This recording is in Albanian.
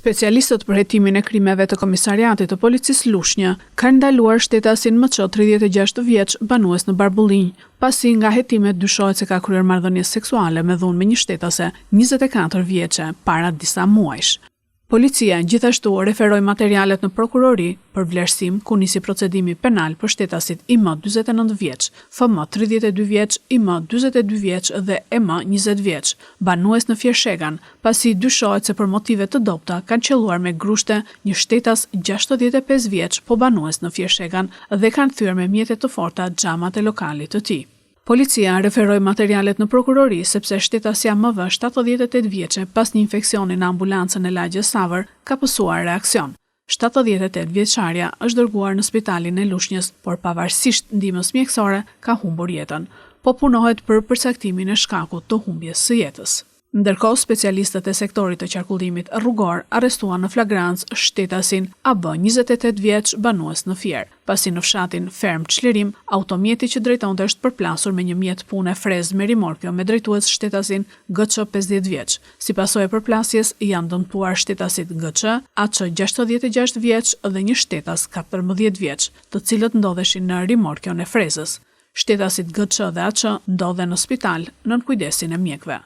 Specialistët për hetimin e krimeve të Komisariatit të Policisë Lushnjë kanë ndaluar shtetasin MÇ 36 vjeç banues në Barbullinj, pasi nga hetimet dyshohet se ka kryer marrëdhënie seksuale me dhunë me një shtetase 24 vjeçe para disa muajsh. Policia gjithashtu referoi materialet në prokurori për vlerësim ku nisi procedimi penal për shtetasit IM 49 vjeç, FM 32 vjeç, IM 42 vjeç dhe EM 20 vjeç, banues në Fjershegan, pasi dyshohet se për motive të dobta kanë qelluar me grushte një shtetas 65 vjeç po banues në Fjershegan dhe kanë thyer me mjete të forta xhamat e lokalit të tij. Policia referoi materialet në prokurori sepse shtetësia MV 78 vjeçe pas një infeksioni në ambulancën e lagjes Savër ka pësuar reaksion. 78 vjeçarja është dërguar në spitalin e Lushnjës, por pavarësisht ndihmës mjekësore ka humbur jetën, po punohet për përcaktimin e shkakut të humbjes së jetës. Ndërkohë, specialistët e sektorit të qarkullimit rrugor arrestuan në flagrancë shtetasin AB 28 vjeç banues në Fier, pasi në fshatin Ferm Çlirim, automjeti që drejtonte është përplasur me një mjet pune frezë me rimorkjo me drejtues shtetasin GÇ 50 vjeç. Si pasojë e përplasjes janë dëmtuar shtetasit GÇ, AC 66 vjeç dhe një shtetas 14 vjeç, të cilët ndodheshin në rimorkjon e frezës. Shtetasit GÇ dhe AC ndodhen në spital nën kujdesin e mjekëve.